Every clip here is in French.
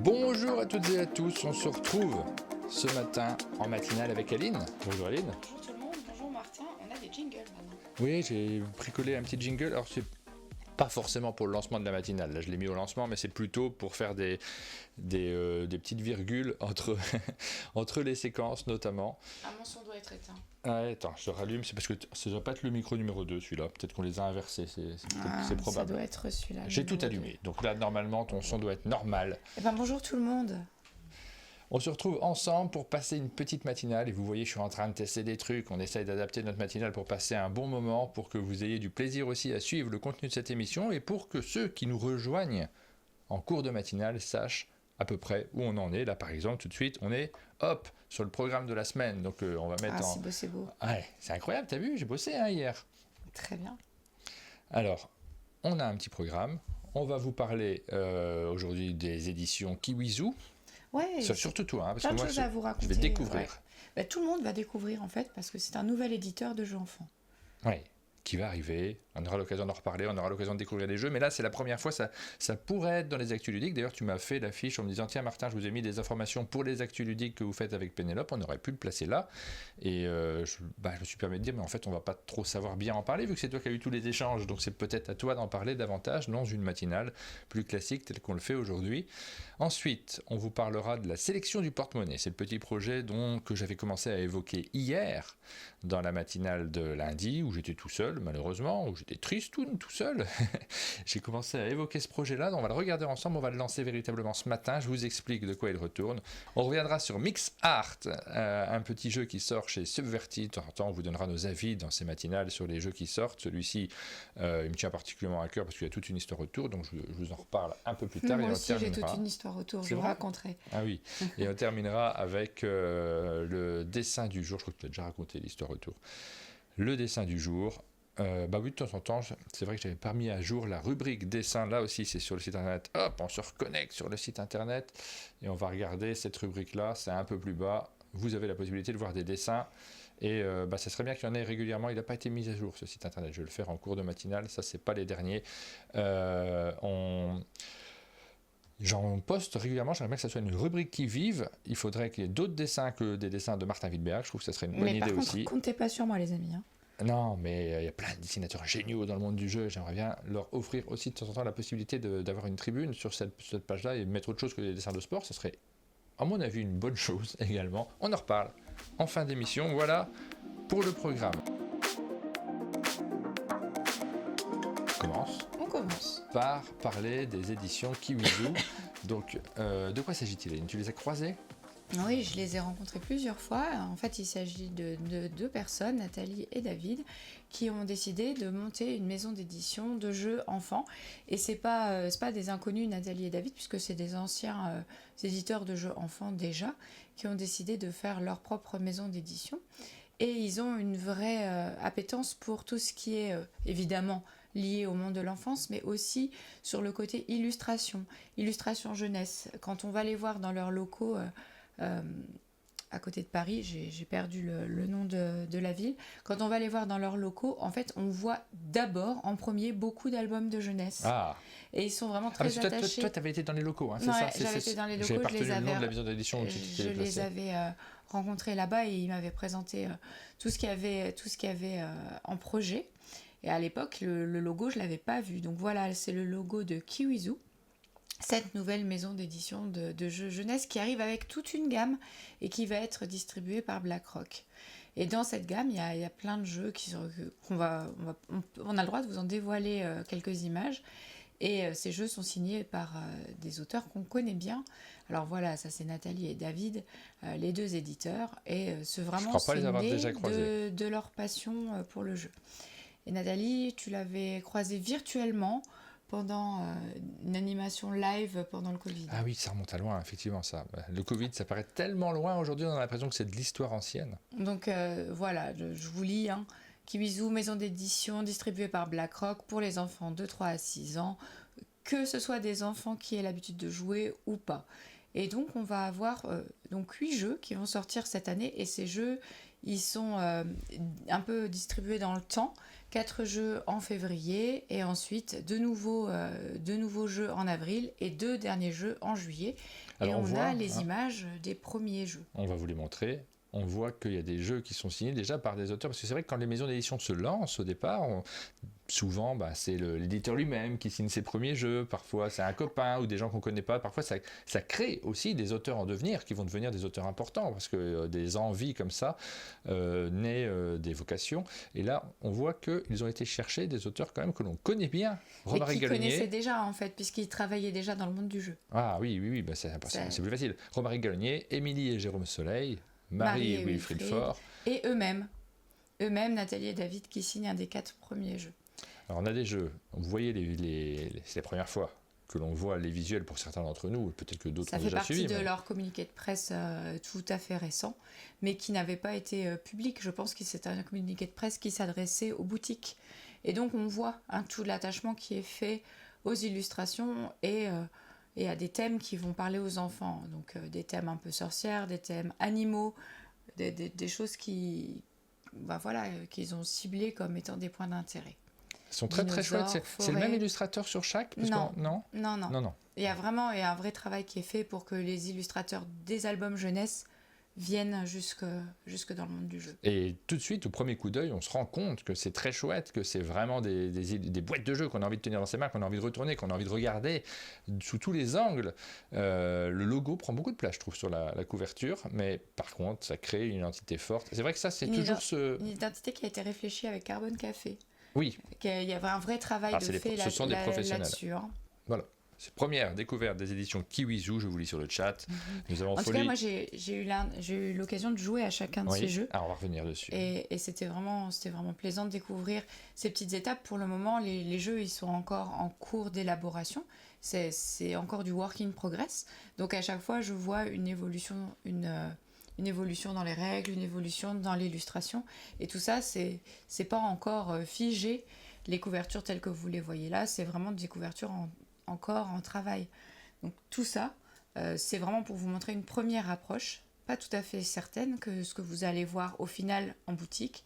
Bonjour à toutes et à tous, on se retrouve ce matin en matinale avec Aline. Bonjour Aline. Bonjour tout le monde, bonjour Martin, on a des jingles maintenant. Oui, j'ai bricolé un petit jingle, alors c'est pas forcément pour le lancement de la matinale, là je l'ai mis au lancement, mais c'est plutôt pour faire des petites virgules entre, entre les séquences notamment. Ah, mon son doit être éteint. Ah, attends, je rallume, c'est parce que ça doit pas être le micro numéro 2 celui-là, peut-être qu'on les a inversés, c'est probable. Ça doit être celui-là. J'ai tout allumé, donc là normalement ton son doit être normal. Eh ben bonjour tout le monde. On se retrouve ensemble pour passer une petite matinale et vous voyez je suis en train de tester des trucs, on essaye d'adapter notre matinale pour passer un bon moment, pour que vous ayez du plaisir aussi à suivre le contenu de cette émission et pour que ceux qui nous rejoignent en cours de matinale sachent à peu près où on en est. Là par exemple tout de suite on est hop sur le programme de la semaine, donc on va mettre c'est beau, c'est beau. Ouais, c'est incroyable, t'as vu, j'ai bossé hier. Très bien. Alors, on a un petit programme, on va vous parler aujourd'hui des éditions Kiwizoo. Ouais, surtout toi, parce plein que de moi choses à vous raconter. je vais découvrir. Ouais. Tout le monde va découvrir en fait parce que c'est un nouvel éditeur de jeux enfants. Oui, qui va arriver, on aura l'occasion d'en reparler, on aura l'occasion de découvrir des jeux, mais là c'est la première fois, ça pourrait être dans les actus ludiques. D'ailleurs tu m'as fait l'affiche en me disant tiens Martin, je vous ai mis des informations pour les actus ludiques que vous faites avec Pénélope, on aurait pu le placer là, et je me suis permis de dire mais en fait on va pas trop savoir bien en parler vu que c'est toi qui as eu tous les échanges, donc c'est peut-être à toi d'en parler davantage dans une matinale plus classique telle qu'on le fait aujourd'hui. Ensuite on vous parlera de la sélection du porte-monnaie, c'est le petit projet que j'avais commencé à évoquer hier dans la matinale de lundi où j'étais tout seul malheureusement, où j'étais triste tout seul. J'ai commencé à évoquer ce projet-là, on va le regarder ensemble, on va le lancer véritablement ce matin, je vous explique de quoi il retourne. On reviendra sur Mix Art, un petit jeu qui sort chez Subverti. De temps en temps, on vous donnera nos avis dans ces matinales sur les jeux qui sortent. Celui-ci, il me tient particulièrement à cœur parce qu'il y a toute une histoire autour, donc je vous en reparle un peu plus tard. Moi aussi, j'ai toute une histoire autour, je vous raconterai. Ah oui, et on terminera avec le dessin du jour. Je crois que tu as déjà raconté l'histoire autour. Le dessin du jour. Oui, de temps en temps, c'est vrai que j'avais pas mis à jour la rubrique dessin. Là aussi, c'est sur le site internet. Hop, on se reconnecte sur le site internet et on va regarder cette rubrique-là. C'est un peu plus bas. Vous avez la possibilité de voir des dessins. Et ça serait bien qu'il y en ait régulièrement. Il n'a pas été mis à jour, ce site internet. Je vais le faire en cours de matinale. Ça, c'est pas les derniers. J'en poste régulièrement, j'aimerais bien que ça soit une rubrique qui vive. Il faudrait qu'il y ait d'autres dessins que des dessins de Martin Wittberg. Je trouve que ça serait une bonne idée aussi. Mais par contre, comptez pas sur moi, les amis. Non, mais il y a plein de dessinateurs géniaux dans le monde du jeu. J'aimerais bien leur offrir aussi de temps en temps la possibilité d'avoir une tribune sur cette page-là et mettre autre chose que des dessins de sport. Ce serait, à mon avis, une bonne chose également. On en reparle en fin d'émission. Voilà pour le programme. On commence par parler des éditions Kiwizoo. Donc, de quoi s'agit-il? Tu les as croisées? Oui, je les ai rencontrés plusieurs fois. En fait, il s'agit de deux personnes, Nathalie et David, qui ont décidé de monter une maison d'édition de jeux enfants. Et c'est pas des inconnus, Nathalie et David, puisque c'est des anciens éditeurs de jeux enfants déjà, qui ont décidé de faire leur propre maison d'édition. Et ils ont une vraie appétence pour tout ce qui est évidemment lié au monde de l'enfance, mais aussi sur le côté illustration jeunesse. Quand on va les voir dans leurs locaux à côté de Paris, j'ai perdu le nom de la ville. Quand on va les voir dans leurs locaux, en fait, on voit d'abord, en premier, beaucoup d'albums de jeunesse. Ah. Et ils sont vraiment très attachés. Toi, tu avais été dans les locaux, hein, c'est ouais, ça? J'avais été dans les locaux, j'avais pas retenu le nom de la maison d'édition où tu t'étais je déplacé. les avais rencontrés là-bas et ils m'avaient présenté tout ce qu'il y avait en projet. Et à l'époque, le logo, je ne l'avais pas vu. Donc voilà, c'est le logo de Kiwizoo, cette nouvelle maison d'édition de jeux jeunesse qui arrive avec toute une gamme et qui va être distribuée par BlackRock. Et dans cette gamme, il y a plein de jeux on a le droit de vous en dévoiler quelques images. Et ces jeux sont signés par des auteurs qu'on connaît bien. Alors voilà, ça c'est Nathalie et David, les deux éditeurs. Et c'est vraiment de leur passion pour le jeu. Et Nathalie, tu l'avais croisée virtuellement pendant une animation live pendant le Covid. Ah oui, ça remonte à loin, effectivement, ça. Le Covid, ça paraît tellement loin aujourd'hui, on a l'impression que c'est de l'histoire ancienne. Donc voilà, je vous lis. Kiwizoo, maison d'édition distribuée par BlackRock pour les enfants de 3 à 6 ans, que ce soit des enfants qui aient l'habitude de jouer ou pas. Et donc on va avoir 8 jeux qui vont sortir cette année, et ces jeux, ils sont un peu distribués dans le temps, 4 jeux en février et ensuite deux nouveaux jeux en avril et 2 derniers jeux en juillet. Alors, et on voit, a les images des premiers jeux. On va vous les montrer. On voit qu'il y a des jeux qui sont signés déjà par des auteurs, parce que c'est vrai que quand les maisons d'édition se lancent au départ, souvent c'est l'éditeur lui-même qui signe ses premiers jeux, parfois c'est un copain ou des gens qu'on ne connaît pas, parfois ça crée aussi des auteurs en devenir qui vont devenir des auteurs importants, parce que des envies comme ça naissent des vocations, et là on voit qu'ils ont été chercher des auteurs quand même que l'on connaît bien. Romaric Gallonier connaissait déjà en fait, puisqu'il travaillait déjà dans le monde du jeu. Ah oui, c'est plus facile. Romaric Gallonier, Émilie et Jérôme Soleil, Marie et Wilfried Faure. Et eux-mêmes, Nathalie et David, qui signent un des 4 premiers jeux. Alors on a des jeux, vous voyez, c'est la première fois que l'on voit les visuels pour certains d'entre nous, peut-être que d'autres ont déjà suivi. Ça fait partie de leur communiqué de presse tout à fait récent, mais qui n'avait pas été public. Je pense que c'est un communiqué de presse qui s'adressait aux boutiques. Et donc on voit tout l'attachement qui est fait aux illustrations et à des thèmes qui vont parler aux enfants. Donc des thèmes un peu sorcières, des thèmes animaux, des choses qu'ils ont ciblées comme étant des points d'intérêt. Ils sont très très chouettes. C'est le même illustrateur sur chaque Non. Il y a vraiment un vrai travail qui est fait pour que les illustrateurs des albums jeunesse viennent jusque dans le monde du jeu. Et tout de suite, au premier coup d'œil, on se rend compte que c'est très chouette, que c'est vraiment des boîtes de jeux qu'on a envie de tenir dans ses mains, qu'on a envie de retourner, qu'on a envie de regarder sous tous les angles. Le logo prend beaucoup de place, je trouve, sur la couverture, mais par contre, ça crée une identité forte. C'est vrai que ça, c'est toujours une identité qui a été réfléchie avec Carbone Café. Oui. Il y avait un vrai travail ce sont des professionnels. Là-dessus. Voilà. C'est première découverte des éditions Kiwizu, je vous lis sur le chat. Nous avons en tout cas, moi j'ai eu l'occasion de jouer à chacun de ces jeux. Ah, on va revenir dessus. Et c'était vraiment plaisant de découvrir ces petites étapes. Pour le moment, les jeux ils sont encore en cours d'élaboration. C'est encore du work in progress. Donc à chaque fois, je vois une évolution dans les règles, une évolution dans l'illustration. Et tout ça, c'est pas encore figé. Les couvertures telles que vous les voyez là, c'est vraiment des couvertures encore en travail. Donc tout ça, c'est vraiment pour vous montrer une première approche, pas tout à fait certaine que ce que vous allez voir au final en boutique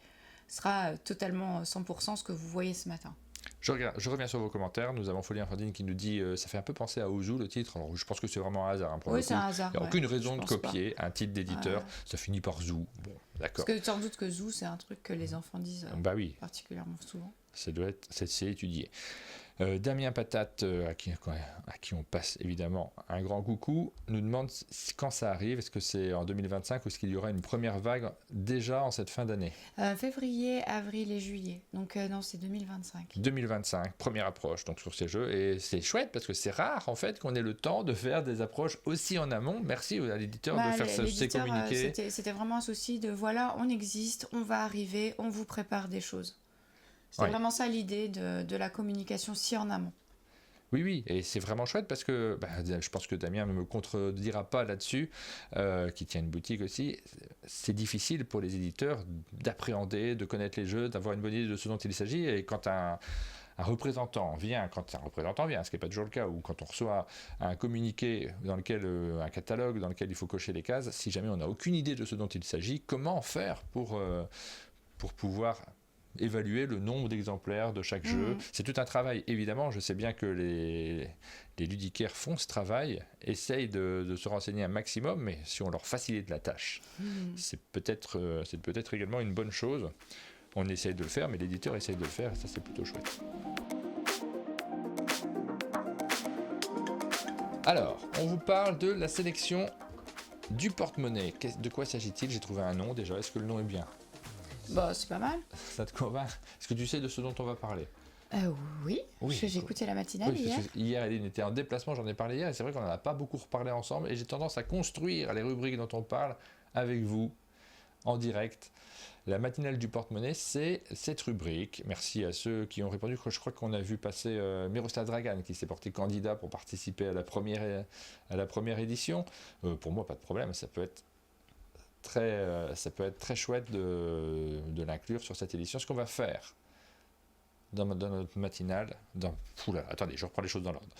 sera totalement 100% ce que vous voyez ce matin. Je reviens sur vos commentaires. Nous avons Folie Infantine qui nous dit ça fait un peu penser à Ozu le titre. Alors je pense que c'est vraiment un hasard. Oui, c'est un hasard. Il n'y a aucune raison de copier un titre d'éditeur. Ça finit par Zoo. Bon, d'accord. Parce que sans doute que Zoo, c'est un truc que les enfants disent particulièrement souvent. C'est étudié. Damien Patate, à qui on passe évidemment un grand coucou, nous demande quand ça arrive. Est-ce que c'est en 2025 ou est-ce qu'il y aura une première vague déjà en cette fin d'année? Février, avril et juillet. Donc non, c'est 2025. 2025, première approche donc sur ces jeux. Et c'est chouette parce que c'est rare en fait qu'on ait le temps de faire des approches aussi en amont. Merci à l'éditeur de faire ces communiqués. C'était vraiment un souci de voilà, on existe, on va arriver, on vous prépare des choses. C'est vraiment ça l'idée de la communication si en amont. Oui, et c'est vraiment chouette parce que je pense que Damien ne me contredira pas là-dessus, qui tient une boutique aussi. C'est difficile pour les éditeurs d'appréhender, de connaître les jeux, d'avoir une bonne idée de ce dont il s'agit. Et quand un représentant vient, ce qui n'est pas toujours le cas, ou quand on reçoit un communiqué dans lequel un catalogue dans lequel il faut cocher les cases, si jamais on n'a aucune idée de ce dont il s'agit, comment faire pour pouvoir évaluer le nombre d'exemplaires de chaque jeu. C'est tout un travail, évidemment. Je sais bien que les ludicaires font ce travail, essayent de se renseigner un maximum, mais si on leur facilite la tâche, c'est peut-être également une bonne chose. On essaye de le faire, mais l'éditeur essaye de le faire, et ça c'est plutôt chouette. Alors, on vous parle de la sélection du porte-monnaie. De quoi s'agit-il? J'ai trouvé un nom déjà. Est-ce que le nom est bien? C'est pas mal. Ça te convainc? Est-ce que tu sais de ce dont on va parler? Oui, j'ai écouté la matinale hier. Hier, Eline était en déplacement, j'en ai parlé hier, et c'est vrai qu'on n'en a pas beaucoup reparlé ensemble, et j'ai tendance à construire les rubriques dont on parle avec vous, en direct. La matinale du porte-monnaie, c'est cette rubrique. Merci à ceux qui ont répondu. Je crois qu'on a vu passer Miroslav Dragan, qui s'est porté candidat pour participer à la première édition. Pour moi, pas de problème, ça peut être très chouette de l'inclure sur cette édition. Ce qu'on va faire dans notre matinale, attendez, je reprends les choses dans l'ordre.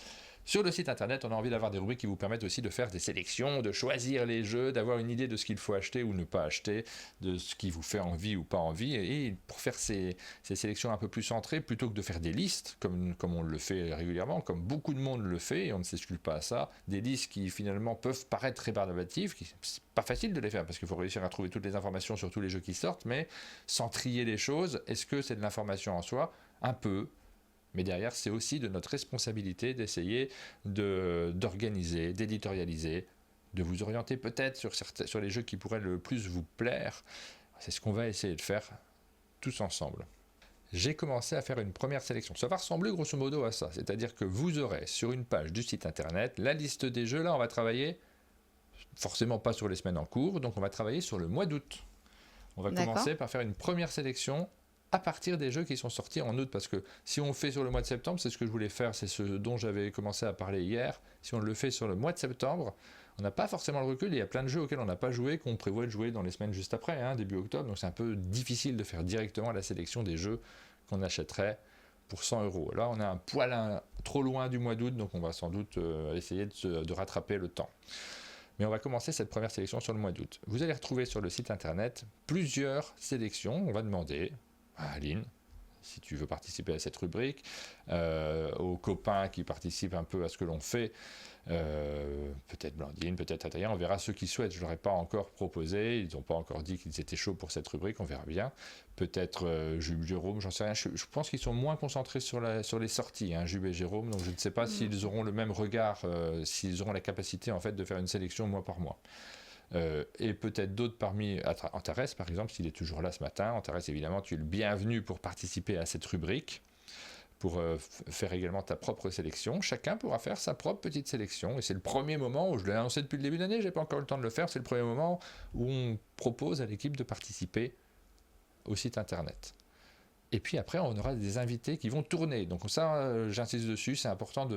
Sur le site internet, on a envie d'avoir des rubriques qui vous permettent aussi de faire des sélections, de choisir les jeux, d'avoir une idée de ce qu'il faut acheter ou ne pas acheter, de ce qui vous fait envie ou pas envie. Et pour faire ces sélections un peu plus centrées, plutôt que de faire des listes, comme on le fait régulièrement, comme beaucoup de monde le fait, et on ne s'exclut pas à ça, des listes qui finalement peuvent paraître rébarbatives, c'est pas facile de les faire parce qu'il faut réussir à trouver toutes les informations sur tous les jeux qui sortent, mais sans trier les choses, est-ce que c'est de l'information en soi? Un peu. Mais derrière, c'est aussi de notre responsabilité d'essayer d'organiser, d'éditorialiser, de vous orienter peut-être sur les jeux qui pourraient le plus vous plaire. C'est ce qu'on va essayer de faire tous ensemble. J'ai commencé à faire une première sélection. Ça va ressembler grosso modo à ça. C'est-à-dire que vous aurez sur une page du site internet la liste des jeux. Là, on va travailler forcément pas sur les semaines en cours, donc on va travailler sur le mois d'août. On va commencer par faire une première sélection à partir des jeux qui sont sortis en août, parce que si on fait sur le mois de septembre, c'est ce que je voulais faire, c'est ce dont j'avais commencé à parler hier, si on le fait sur le mois de septembre, on n'a pas forcément le recul, il y a plein de jeux auxquels on n'a pas joué, qu'on prévoit de jouer dans les semaines juste après, début octobre, donc c'est un peu difficile de faire directement la sélection des jeux qu'on achèterait pour 100 €. Là, on est un poil trop loin du mois d'août, donc on va sans doute essayer de rattraper le temps. Mais on va commencer cette première sélection sur le mois d'août. Vous allez retrouver sur le site internet plusieurs sélections, on va demander à Aline, si tu veux participer à cette rubrique, aux copains qui participent un peu à ce que l'on fait, peut-être Blandine, peut-être Adrien, on verra ceux qui souhaitent. Je ne leur ai pas encore proposé, ils n'ont pas encore dit qu'ils étaient chauds pour cette rubrique, on verra bien. Peut-être Jules, Jérôme, j'en sais rien, je pense qu'ils sont moins concentrés sur les sorties, Jules et Jérôme, donc je ne sais pas s'ils auront le même regard, s'ils auront la capacité en fait de faire une sélection mois par mois. Et peut-être d'autres parmi Antares par exemple, s'il est toujours là ce matin. Antares, évidemment, tu es le bienvenu pour participer à cette rubrique, pour faire également ta propre sélection. Chacun pourra faire sa propre petite sélection, et c'est le premier moment où je l'ai annoncé depuis le début de l'année, j'ai pas encore eu le temps de le faire, c'est le premier moment où on propose à l'équipe de participer au site internet. Et puis après, on aura des invités qui vont tourner. Donc ça, j'insiste dessus, c'est important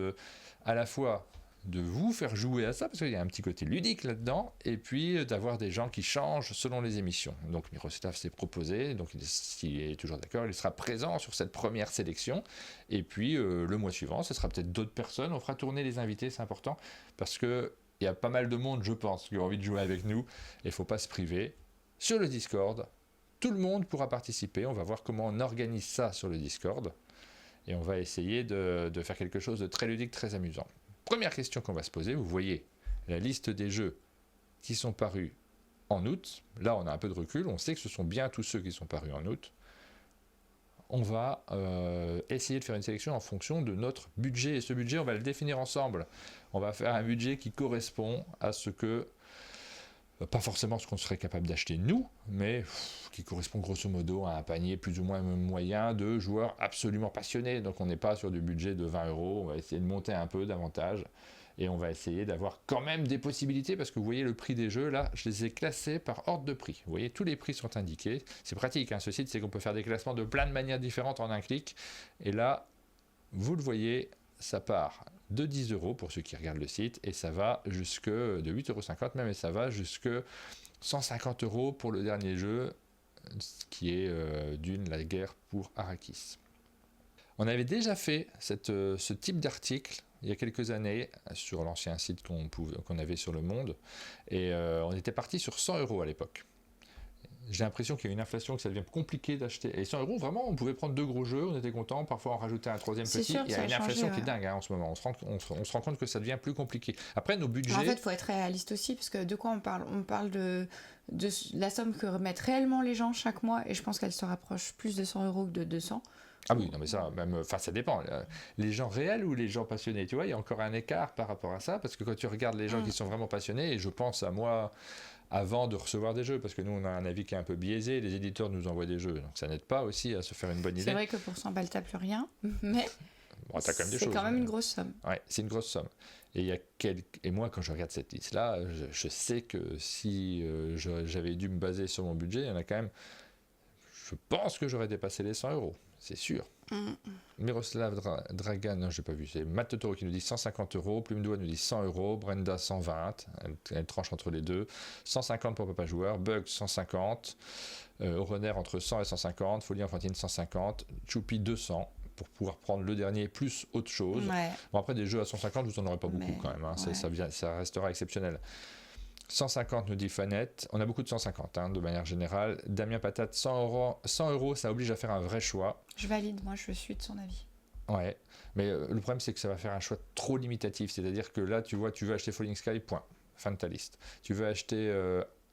à la fois de vous faire jouer à ça, parce qu'il y a un petit côté ludique là-dedans, et puis d'avoir des gens qui changent selon les émissions. Donc Miroslav s'est proposé, donc s'il est toujours d'accord, il sera présent sur cette première sélection, et puis le mois suivant, ce sera peut-être d'autres personnes, on fera tourner les invités, c'est important, parce qu'il y a pas mal de monde, je pense, qui a envie de jouer avec nous, et il ne faut pas se priver. Sur le Discord, tout le monde pourra participer, on va voir comment on organise ça sur le Discord, et on va essayer de faire quelque chose de très ludique, très amusant. Première question qu'on va se poser, vous voyez la liste des jeux qui sont parus en août. Là, on a un peu de recul, on sait que ce sont bien tous ceux qui sont parus en août. On va essayer de faire une sélection en fonction de notre budget. Et ce budget, on va le définir ensemble. On va faire un budget qui correspond à ce que, pas forcément ce qu'on serait capable d'acheter nous, mais qui correspond grosso modo à un panier plus ou moins moyen de joueurs absolument passionnés. Donc on n'est pas sur du budget de 20 €, on va essayer de monter un peu davantage, et on va essayer d'avoir quand même des possibilités, parce que vous voyez le prix des jeux, là, je les ai classés par ordre de prix. Vous voyez, tous les prix sont indiqués. C'est pratique, ce site, c'est qu'on peut faire des classements de plein de manières différentes en un clic, et là, vous le voyez, ça part de 10 € pour ceux qui regardent le site, et ça va jusque de 8,50 € même, et ça va jusque 150 € pour le dernier jeu, qui est Dune, la guerre pour Arrakis. On avait déjà fait ce type d'article il y a quelques années sur l'ancien site qu'on avait sur Le Monde, et on était parti sur 100 € à l'époque. J'ai l'impression qu'il y a une inflation, que ça devient compliqué d'acheter. Et 100 €, vraiment, on pouvait prendre 2 gros jeux, on était content. Parfois, on rajoutait un troisième petit. Sûr, il y a une inflation qui est dingue en ce moment. On se rend compte que ça devient plus compliqué. Après, nos budgets. En fait, il faut être réaliste aussi, parce que de quoi on parle? On parle de la somme que remettent réellement les gens chaque mois, et je pense qu'elle se rapproche plus de 100 € que de 200. Ah oui, non mais ça, même, ça dépend. Les gens réels ou les gens passionnés, tu vois, il y a encore un écart par rapport à ça, parce que quand tu regardes les gens qui sont vraiment passionnés, et je pense à moi avant de recevoir des jeux, parce que nous on a un avis qui est un peu biaisé, les éditeurs nous envoient des jeux, donc ça n'aide pas aussi à se faire une bonne idée. C'est vrai que pour 100 balles t'as plus rien, mais bon, t'as quand même des c'est choses, quand même une grosse somme. Ouais, c'est une grosse somme. Et moi, quand je regarde cette liste-là, je sais que si j'avais dû me baser sur mon budget, il y en a quand même. Je pense que j'aurais dépassé les 100 €, c'est sûr. Miroslav Dragan, non, j'ai pas vu, c'est Matt Totoro qui nous dit 150 €, Plume Doigt nous dit 100 €, Brenda 120, elle tranche entre les deux, 150 pour Papa Joueur, Bug 150, Oroner entre 100 et 150, Folie Enfantine 150, Choupi 200, pour pouvoir prendre le dernier plus autre chose. Ouais. Bon, après, des jeux à 150, vous n'en aurez pas beaucoup Mais, quand même. Hein. ouais. Ça restera exceptionnel. 150 nous dit Fanette. On a beaucoup de 150 de manière générale. Damien Patate, 100 euros, ça oblige à faire un vrai choix. Je valide, moi je suis de son avis. Ouais, mais le problème c'est que ça va faire un choix trop limitatif. C'est-à-dire que là, tu vois, tu veux acheter Falling Sky, point. Fin de ta liste. Tu veux acheter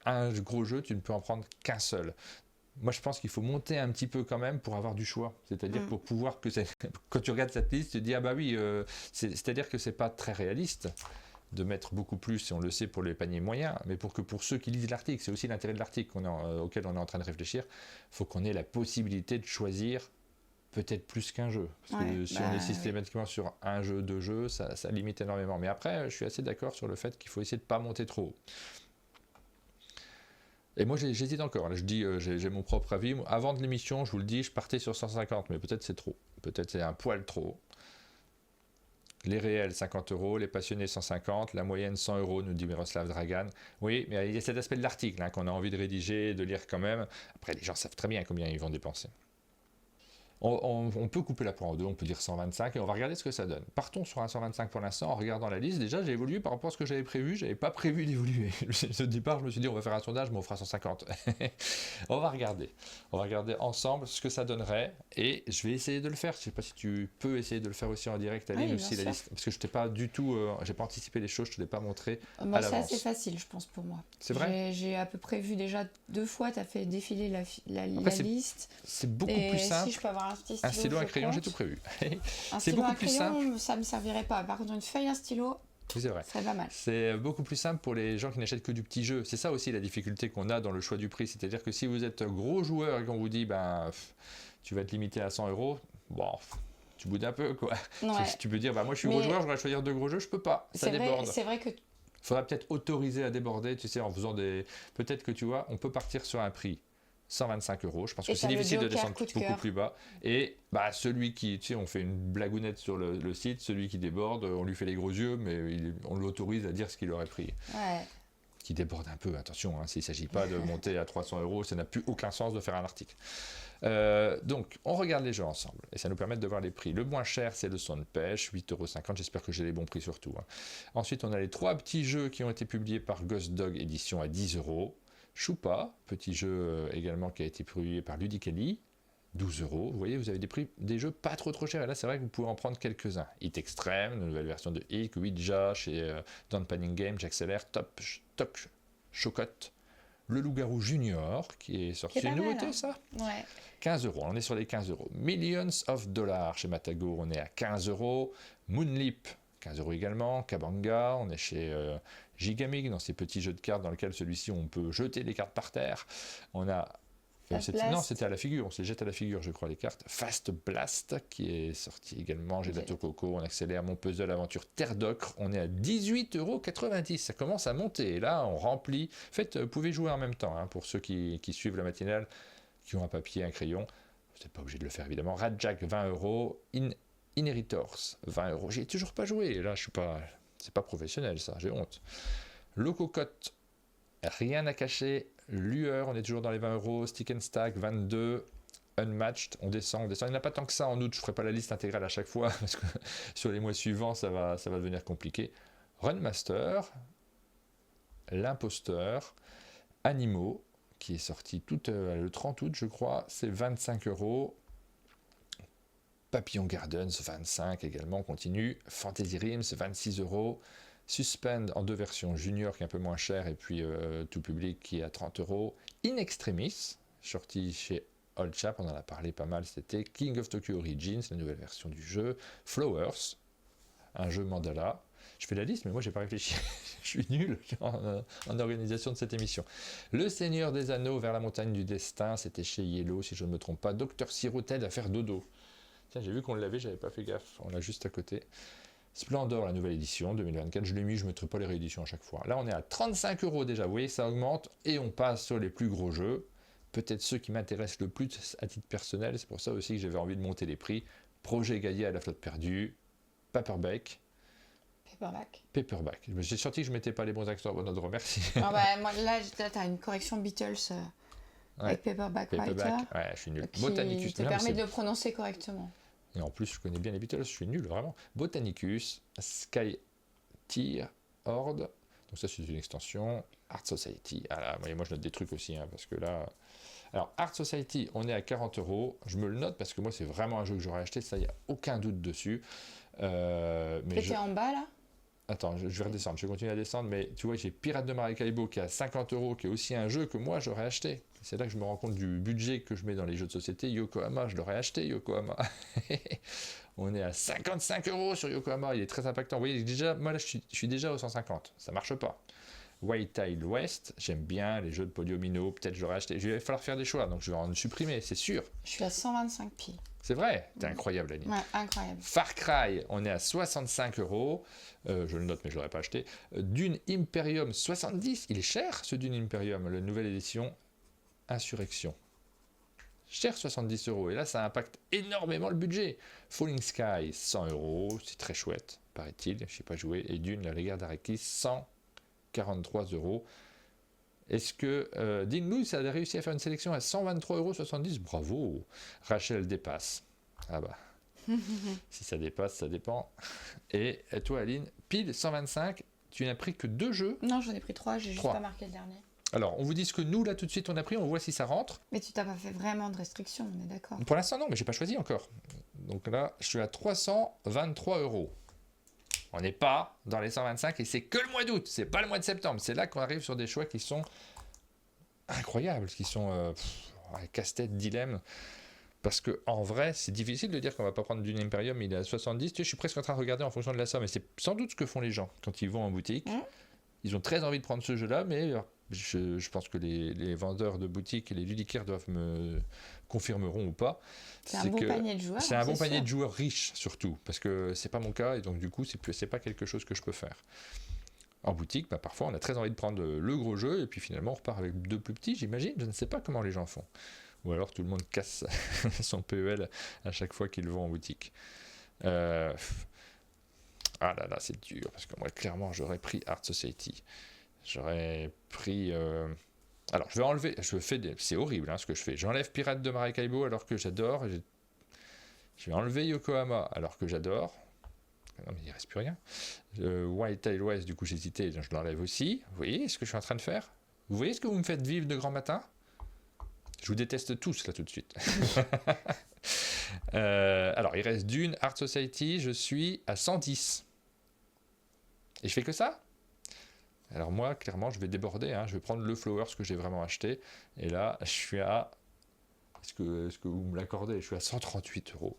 un gros jeu, tu ne peux en prendre qu'un seul. Moi, je pense qu'il faut monter un petit peu quand même pour avoir du choix. C'est-à-dire pour pouvoir que quand tu regardes cette liste, tu te dis ah bah oui, c'est-à-dire que c'est pas très réaliste de mettre beaucoup plus, et on le sait pour les paniers moyens, mais pour ceux qui lisent l'article, c'est aussi l'intérêt de l'article auquel on est en train de réfléchir, il faut qu'on ait la possibilité de choisir peut-être plus qu'un jeu. Parce que si on est systématiquement sur un jeu, deux jeux, ça limite énormément. Mais après, je suis assez d'accord sur le fait qu'il faut essayer de ne pas monter trop haut. Et moi, j'hésite encore. Là, je dis, j'ai mon propre avis. Avant de l'émission, je vous le dis, je partais sur 150, mais peut-être c'est trop. Peut-être c'est un poil trop. Les réels, 50 euros. Les passionnés, 150. La moyenne, 100 euros, nous dit Miroslav Dragan. Oui, mais il y a cet aspect de l'article qu'on a envie de rédiger, de lire quand même. Après, les gens savent très bien combien ils vont dépenser. On peut couper la poire en deux, on peut dire 125 et on va regarder ce que ça donne. Partons sur un 125 pour l'instant en regardant la liste. Déjà, j'ai évolué par rapport à ce que j'avais prévu. J'avais pas prévu d'évoluer. Au départ, je me suis dit on va faire un sondage, mais on fera 150. On va regarder ensemble ce que ça donnerait et je vais essayer de le faire. Je sais pas si tu peux essayer de le faire aussi en direct, Aline, aussi la liste, parce que je t'ai pas du tout, j'ai pas anticipé les choses, je te l'ai pas montré à l'avance. C'est assez facile, je pense pour moi. C'est vrai. J'ai à peu près vu déjà 2 fois, tu as fait défiler la liste. C'est beaucoup plus simple. Si je peux avoir un stylo, un crayon, j'ai tout prévu. C'est beaucoup plus simple. Ça me servirait pas. Par contre, une feuille, un stylo. Oui, c'est vrai. Ça va mal. C'est beaucoup plus simple pour les gens qui n'achètent que du petit jeu. C'est ça aussi la difficulté qu'on a dans le choix du prix. C'est-à-dire que si vous êtes gros joueur et qu'on vous dit tu vas être limité à 100 euros, bon, tu boudes un peu quoi. Ouais. Tu peux dire moi je suis gros joueur, je voudrais choisir 2 gros jeux, je peux pas. Ça déborde. C'est vrai que. Faudra peut-être autoriser à déborder, tu sais, en faisant des. Peut-être que tu vois, on peut partir sur un prix 125 euros. Je pense que c'est difficile de descendre beaucoup plus bas. Et celui qui, tu sais, on fait une blagounette sur le site, celui qui déborde, on lui fait les gros yeux, mais on l'autorise à dire ce qu'il aurait pris. Ouais. Qui déborde un peu, attention, s'il ne s'agit pas de monter à 300 euros, ça n'a plus aucun sens de faire un article. Donc, on regarde les jeux ensemble, et ça nous permet de voir les prix. Le moins cher, c'est le Son de Pêche, 8,50 €, j'espère que j'ai les bons prix surtout. Ensuite, on a les 3 petits jeux qui ont été publiés par Ghost Dog Édition à 10 €. Choupa, petit jeu également qui a été publié par Ludicali, 12 €. Vous voyez, vous avez des jeux pas trop chers. Et là, c'est vrai que vous pouvez en prendre quelques-uns. Hit Extreme, une nouvelle version de Hick, Ouija chez Don Panning Game, j'accélère, Top Chocotte, Le Loup-Garou Junior, qui est sorti. C'est une nouveauté, ça ? Ouais. 15 €, on est sur les 15 €. Millions of Dollars chez Matago, on est à 15 €. Moonleap, 15 € également. Kabanga, on est chez Gigamig, dans ces petits jeux de cartes dans lesquels celui-ci on peut jeter les cartes par terre. On a. Non, c'était à la figure, on se les jette à la figure, je crois, les cartes. Fast Blast, qui est sorti également. Gelato Coco, on accélère. Mon puzzle aventure Terre d'Ocre, on est à 18,90 €. Ça commence à monter. Et là, on remplit. En fait, vous pouvez jouer en même temps, pour ceux qui suivent la matinale, qui ont un papier, un crayon. Vous n'êtes pas obligé de le faire, évidemment. Radjack, 20 €. Inheritors, 20 €. J'y ai toujours pas joué. Là, je suis pas. C'est pas professionnel, ça, j'ai honte. Lococotte, rien à cacher. Lueur, on est toujours dans les 20 €. Stick and Stack, 22. Unmatched, on descend. Il n'y en a pas tant que ça en août. Je ne ferai pas la liste intégrale à chaque fois parce que sur les mois suivants, ça va devenir compliqué. Runmaster, L'Imposteur, Animaux, qui est sorti le 30 août, je crois, c'est 25 €. Papillon Gardens, 25 également, on continue. Fantasy Realms, 26 €. Suspend en 2 versions, Junior qui est un peu moins cher et puis tout public qui est à 30 €. In Extremis, sorti chez Old Chap, on en a parlé pas mal cet été. King of Tokyo Origins, la nouvelle version du jeu. Flowers, un jeu mandala. Je fais la liste, mais moi j'ai pas réfléchi. Je suis nul en organisation de cette émission. Le Seigneur des Anneaux vers la montagne du destin, c'était chez Yellow, si je ne me trompe pas. Docteur Sirotel à faire dodo. Tiens, j'ai vu qu'on l'avait, j'avais pas fait gaffe. On l'a juste à côté. Splendor, la nouvelle édition 2024, je l'ai mis, je ne mettrai pas les rééditions à chaque fois. Là, on est à 35 € déjà, vous voyez, ça augmente, et on passe sur les plus gros jeux, peut-être ceux qui m'intéressent le plus à titre personnel, c'est pour ça aussi que j'avais envie de monter les prix. Projet Gaïa à la flotte perdue, Paperback. J'ai sorti que je ne mettais pas les bons accents, bon ordre, merci. Moi, là, tu as une correction Beatles avec Paperback Writer, ouais, je suis nul. qui te permet de le prononcer correctement. Et en plus, je connais bien les Beatles, je suis nul, vraiment. Botanicus, Sky Tier, Horde. Donc ça, c'est une extension. Art Society. Ah là, moi, je note des trucs aussi, hein, parce que là... Alors, Art Society, on est à 40€. Je me le note parce que moi, c'est vraiment un jeu que j'aurais acheté. Ça, il n'y a aucun doute dessus. Mais T'étais en bas, là? Attends, je vais redescendre, je vais continuer à descendre, mais tu vois, j'ai Pirates de Maracaibo qui est à 50€, qui est aussi un jeu que moi j'aurais acheté. C'est là que je me rends compte du budget que je mets dans les jeux de société. Yokohama, je l'aurais acheté, Yokohama. On est à 55€ sur Yokohama, il est très impactant. Vous voyez, déjà, moi là, je suis déjà au 150, ça marche pas. White Tile West, j'aime bien les jeux de Polyomino, peut-être j'aurais acheté. Il va falloir faire des choix, donc je vais en supprimer, c'est sûr. Je suis à 125 piles. C'est vrai, t'es incroyable, Aline. Ouais, incroyable. Far Cry, on est à 65€. Je le note, mais je ne l'aurais pas acheté. Dune Imperium 70, il est cher ce Dune Imperium, la nouvelle édition Insurrection. Cher 70€. Et là, ça impacte énormément le budget. Falling Sky, 100€. C'est très chouette, paraît-il. Je ne sais pas jouer. Et Dune, la guerre d'Arrakis, 143€. Est-ce que Dean Louis a réussi à faire une sélection à 123,70€? Bravo. Rachel dépasse. Ah bah. Si ça dépasse, ça dépend. Et toi, Aline, pile 125, tu n'as pris que 2 jeux? Non, j'en ai pris 3, j'ai juste 3. pas marqué le dernier. Alors, on vous dit ce que nous, là, tout de suite, on a pris, on voit si ça rentre. Mais tu t'as pas fait vraiment de restrictions, on est d'accord? Pour l'instant, non, mais j'ai pas choisi encore. Donc là, je suis à 323€. On n'est pas dans les 125 et c'est que le mois d'août, c'est pas le mois de septembre. C'est là qu'on arrive sur des choix qui sont incroyables, qui sont casse-tête, dilemme. Parce qu'en vrai, c'est difficile de dire qu'on va pas prendre Dune Imperium, il est à 70. Tu sais, je suis presque en train de regarder en fonction de la somme. Et c'est sans doute ce que font les gens quand ils vont en boutique. Ils ont très envie de prendre ce jeu-là, mais je pense que les vendeurs de boutique et les ludicaires doivent me confirmeront ou pas. C'est un bon panier de joueurs. C'est un bon panier de joueurs riches, surtout. Parce que c'est pas mon cas, et donc du coup, c'est pas quelque chose que je peux faire. En boutique, parfois, on a très envie de prendre le gros jeu, et puis finalement, on repart avec 2 plus petits, j'imagine. Je ne sais pas comment les gens font. Ou alors tout le monde casse son PEL à chaque fois qu'ils vont en boutique. Ah là là, c'est dur, parce que moi, clairement, j'aurais pris Art Society. J'aurais pris... Alors, je vais enlever... C'est horrible ce que je fais. J'enlève Pirates de Maracaibo alors que j'adore. Je vais enlever Yokohama alors que j'adore. Non, mais il ne reste plus rien. White Tile West, du coup, j'ai hésité, donc je l'enlève aussi. Vous voyez ce que je suis en train de faire? Vous voyez ce que vous me faites vivre de grand matin? Je vous déteste tous, là, tout de suite. Alors, il reste Dune, Art Society, je suis à 110. Et je fais que ça? Alors moi, clairement, je vais déborder. Je vais prendre le Flowers que j'ai vraiment acheté. Et là, je suis à... Est-ce que vous me l'accordez? Je suis à 138€.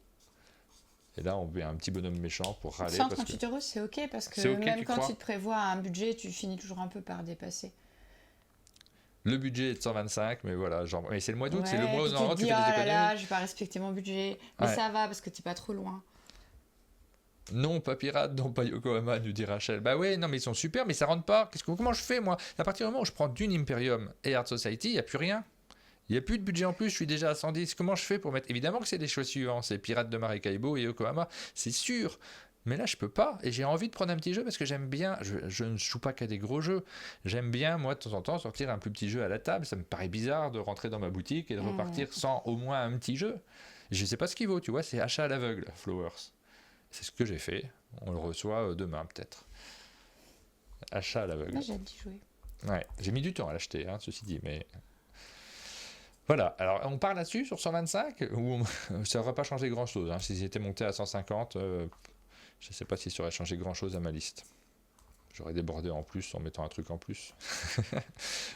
Et là, on met un petit bonhomme méchant pour râler. 138€, c'est ok, parce que okay, même quand tu te prévois un budget, tu finis toujours un peu par dépasser. Le budget est de 125, mais voilà, mais c'est le mois d'août, ouais, c'est le mois où normalement tu fais des économies. Là, je vais pas respecter mon budget, mais ça va parce que tu n'es pas trop loin. Non, pas pirate, non, pas Yokohama, nous dit Rachel. Bah ouais, non, mais ils sont super, mais ça rentre pas. Comment je fais, moi? À partir du moment où je prends Dune Imperium et Art Society, il n'y a plus rien. Il n'y a plus de budget en plus, je suis déjà à 110. Comment je fais pour mettre... Évidemment que c'est des choix suivants, c'est Pirates de Maracaibo et Yokohama, c'est sûr. Mais là, je peux pas. Et j'ai envie de prendre un petit jeu parce que j'aime bien. Je ne joue pas qu'à des gros jeux. J'aime bien, moi, de temps en temps, sortir un plus petit jeu à la table. Ça me paraît bizarre de rentrer dans ma boutique et de repartir sans au moins un petit jeu. Je ne sais pas ce qu'il vaut, tu vois, c'est achat à l'aveugle, Flowers. C'est ce que j'ai fait. On le reçoit demain, peut-être. Achat à l'aveugle. Là, j'ai hâte d'y jouer. Ouais, j'ai mis du temps à l'acheter, ceci dit, mais... Voilà, alors on part là-dessus, sur 125, où ça n'aurait pas changé grand-chose. Si j'étais monté à 150, je ne sais pas si ça aurait changé grand-chose à ma liste. J'aurais débordé en plus en mettant un truc en plus.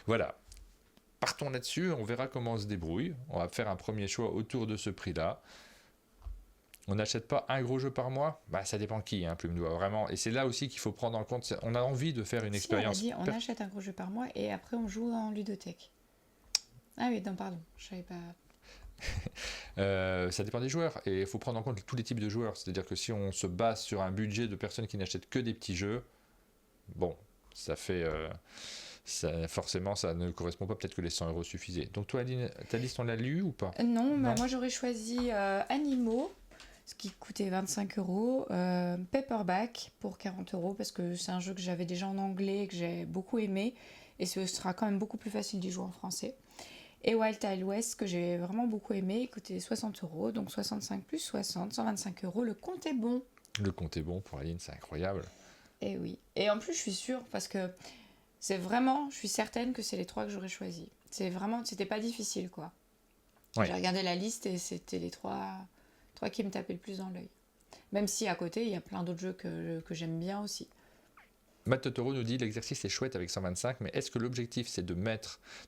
Voilà. Partons là-dessus, on verra comment on se débrouille. On va faire un premier choix autour de ce prix-là. On n'achète pas un gros jeu par mois? Ça dépend qui, Plume Doigt, vraiment. Et c'est là aussi qu'il faut prendre en compte. On a envie de faire une expérience. On achète un gros jeu par mois et après on joue en ludothèque. Ah oui, non, pardon, je savais pas. Ça dépend des joueurs et il faut prendre en compte tous les types de joueurs. C'est-à-dire que si on se base sur un budget de personnes qui n'achètent que des petits jeux, bon, ça fait... forcément, ça ne correspond pas, peut-être que les 100€ suffisaient. Donc toi, Aline, ta liste, on l'a lu ou pas? Non, moi j'aurais choisi Animaux, ce qui coûtait 25€, Paperback pour 40€ parce que c'est un jeu que j'avais déjà en anglais, que j'ai beaucoup aimé et ce sera quand même beaucoup plus facile d'y jouer en français. Et Wild Tile West, que j'ai vraiment beaucoup aimé, il coûtait 60€, donc 65 plus 60, 125€. Le compte est bon. Le compte est bon pour Aline, c'est incroyable. Et oui. Et en plus, je suis sûre, parce que je suis certaine que c'est les 3 que j'aurais choisis. C'était pas difficile, quoi. Ouais. J'ai regardé la liste et c'était les 3 qui me tapaient le plus dans l'œil. Même si à côté, il y a plein d'autres jeux que j'aime bien aussi. Matt Totoro nous dit l'exercice est chouette avec 125, mais est-ce que l'objectif c'est de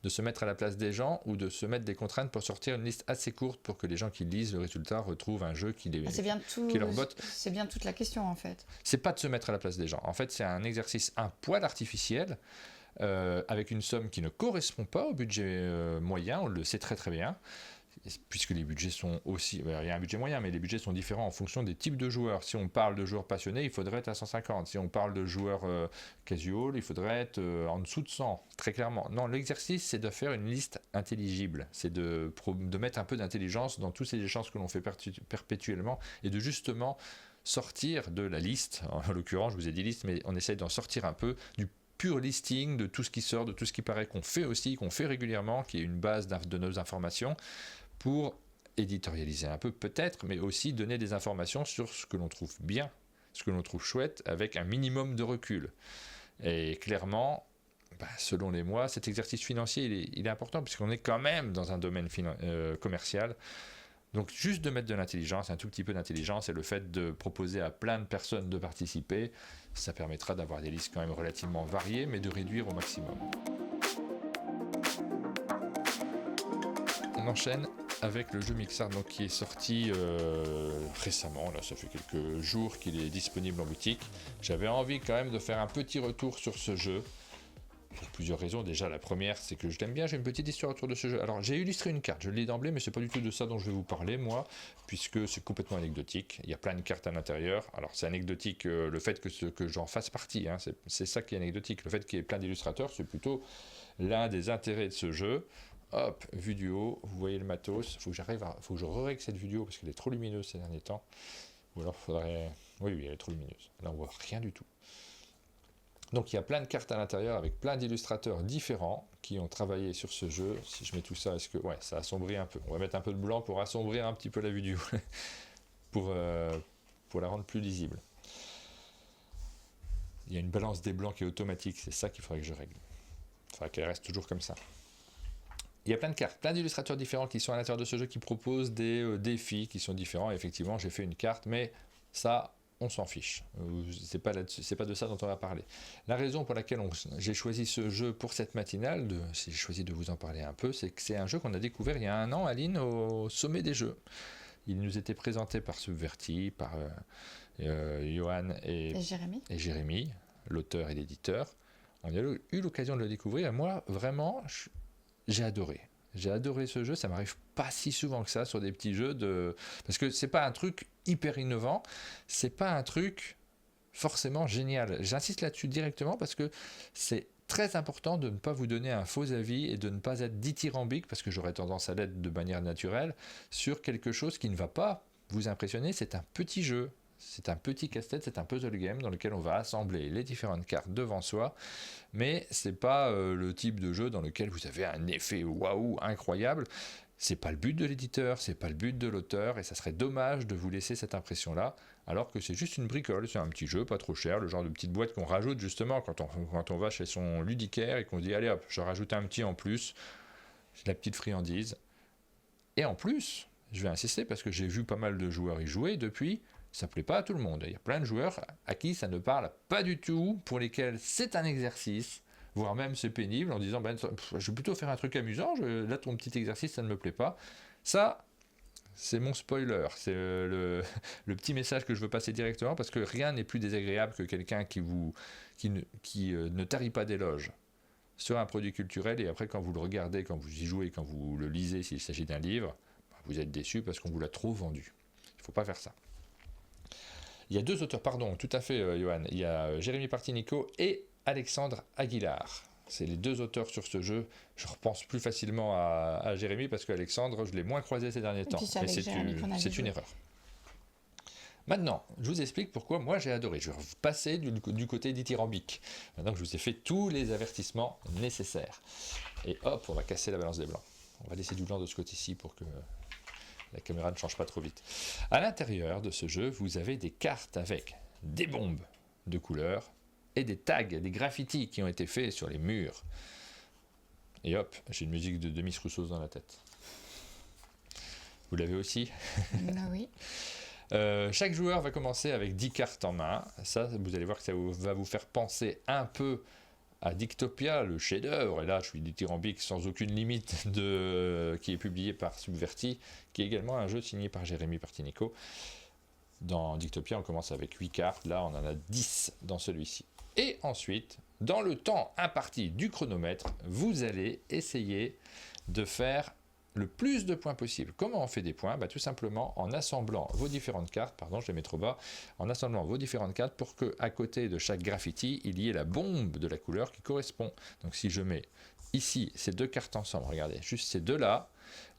se mettre à la place des gens ou de se mettre des contraintes pour sortir une liste assez courte pour que les gens qui lisent le résultat retrouvent un jeu qui leur botte? C'est bien toute la question en fait. C'est pas de se mettre à la place des gens. En fait, c'est un exercice un poil artificiel avec une somme qui ne correspond pas au budget moyen, on le sait très très bien. Puisque les budgets sont aussi... Il y a un budget moyen, mais les budgets sont différents en fonction des types de joueurs. Si on parle de joueurs passionnés, il faudrait être à 150. Si on parle de joueurs casual, il faudrait être en dessous de 100, très clairement. Non, l'exercice, c'est de faire une liste intelligible. C'est de mettre un peu d'intelligence dans tous ces échanges que l'on fait perpétuellement et de justement sortir de la liste. En l'occurrence, je vous ai dit liste, mais on essaie d'en sortir un peu du pur listing de tout ce qui sort, de tout ce qui paraît qu'on fait régulièrement, qui est une base de nos informations, pour éditorialiser un peu peut-être, mais aussi donner des informations sur ce que l'on trouve bien, ce que l'on trouve chouette, avec un minimum de recul. Et clairement, selon les mois, cet exercice financier, il est important, puisqu'on est quand même dans un domaine commercial. Donc juste de mettre de l'intelligence, un tout petit peu d'intelligence, et le fait de proposer à plein de personnes de participer, ça permettra d'avoir des listes quand même relativement variées, mais de réduire au maximum. On enchaîne avec le jeu Mixart, donc, qui est sorti récemment, là ça fait quelques jours qu'il est disponible en boutique. J'avais envie quand même de faire un petit retour sur ce jeu, pour plusieurs raisons. Déjà la première, c'est que je l'aime bien, j'ai une petite histoire autour de ce jeu. Alors j'ai illustré une carte, je l'ai d'emblée, mais c'est pas du tout de ça dont je vais vous parler moi, puisque c'est complètement anecdotique. Il y a plein de cartes à l'intérieur. Alors c'est anecdotique le fait que j'en fasse partie, hein. C'est ça qui est anecdotique. Le fait qu'il y ait plein d'illustrateurs, c'est plutôt l'un des intérêts de ce jeu. Hop, vue du haut, vous voyez le matos. Faut que je règle cette vidéo parce qu'elle est trop lumineuse ces derniers temps. Ou alors faudrait... Oui, elle est trop lumineuse. Là on voit rien du tout. Donc il y a plein de cartes à l'intérieur avec plein d'illustrateurs différents qui ont travaillé sur ce jeu. Si je mets tout ça, est-ce que... Ouais, ça assombrit un peu. On va mettre un peu de blanc pour assombrir un petit peu la vidéo. pour la rendre plus lisible. Il y a une balance des blancs qui est automatique. C'est ça qu'il faudrait que je règle. Il faudrait qu'elle reste toujours comme ça. Il y a plein de cartes, plein d'illustrateurs différents qui sont à l'intérieur de ce jeu, qui proposent des défis qui sont différents. Et effectivement, j'ai fait une carte, mais ça, on s'en fiche. C'est pas de ça dont on va parler. La raison pour laquelle j'ai choisi ce jeu pour cette matinale, si j'ai choisi de vous en parler un peu, c'est que c'est un jeu qu'on a découvert il y a 1 an, Aline, au sommet des jeux. Il nous était présenté par Subverti, par Johan et Jérémy, l'auteur et l'éditeur. On a eu l'occasion de le découvrir, et moi, vraiment... J'ai adoré ce jeu, ça m'arrive pas si souvent que ça sur des petits jeux parce que c'est pas un truc hyper innovant, c'est pas un truc forcément génial. J'insiste là-dessus directement parce que c'est très important de ne pas vous donner un faux avis et de ne pas être dithyrambique, parce que j'aurais tendance à l'être de manière naturelle, sur quelque chose qui ne va pas vous impressionner. C'est un petit jeu. C'est un petit casse-tête, c'est un puzzle game dans lequel on va assembler les différentes cartes devant soi, mais c'est pas le type de jeu dans lequel vous avez un effet waouh incroyable. C'est pas le but de l'éditeur, c'est pas le but de l'auteur, et ça serait dommage de vous laisser cette impression-là, alors que c'est juste une bricole, c'est un petit jeu pas trop cher, le genre de petite boîte qu'on rajoute justement quand on va chez son ludicaire et qu'on se dit allez hop, je rajoute un petit en plus, la petite friandise. Et en plus, je vais insister parce que j'ai vu pas mal de joueurs y jouer depuis. Ça ne plaît pas à tout le monde. Il y a plein de joueurs à qui ça ne parle pas du tout, pour lesquels c'est un exercice, voire même c'est pénible, en disant je vais plutôt faire un truc amusant, là ton petit exercice ça ne me plaît pas. Ça, c'est mon spoiler, c'est le petit message que je veux passer directement, parce que rien n'est plus désagréable que quelqu'un qui ne tarit pas d'éloges sur un produit culturel, et après quand vous le regardez, quand vous y jouez, quand vous le lisez s'il s'agit d'un livre, vous êtes déçu parce qu'on vous l'a trop vendu. Il ne faut pas faire ça. Il y a 2 auteurs, pardon, tout à fait, Johan. Il y a Jérémy Partinico et Alexandre Aguilar. C'est les 2 auteurs sur ce jeu. Je repense plus facilement à Jérémy parce qu'Alexandre, je l'ai moins croisé ces derniers temps. Mais c'est une erreur. Maintenant, je vous explique pourquoi moi j'ai adoré. Je vais passer du côté dithyrambique. Maintenant que je vous ai fait tous les avertissements nécessaires. Et hop, on va casser la balance des blancs. On va laisser du blanc de ce côté-ci pour que la caméra ne change pas trop vite. À l'intérieur de ce jeu, vous avez des cartes avec des bombes de couleurs et des tags, des graffitis qui ont été faits sur les murs. Et hop, j'ai une musique de Demis Roussos dans la tête. Vous l'avez aussi? Ah oui. Chaque joueur va commencer avec 10 cartes en main. Ça, vous allez voir que ça va vous faire penser un peu à Dictopia, le chef-d'œuvre. Et là, je suis dithyrambique sans aucune limite, qui est publié par Subverti, qui est également un jeu signé par Jérémy Partinico. Dans Dictopia, on commence avec 8 cartes. Là, on en a 10 dans celui-ci. Et ensuite, dans le temps imparti du chronomètre, vous allez essayer de faire le plus de points possible. Comment on fait des points? Tout simplement en assemblant vos différentes cartes, pardon, je les mets trop bas, en assemblant vos différentes cartes pour qu'à côté de chaque graffiti, il y ait la bombe de la couleur qui correspond. Donc si je mets ici ces deux cartes ensemble, regardez, juste ces deux-là,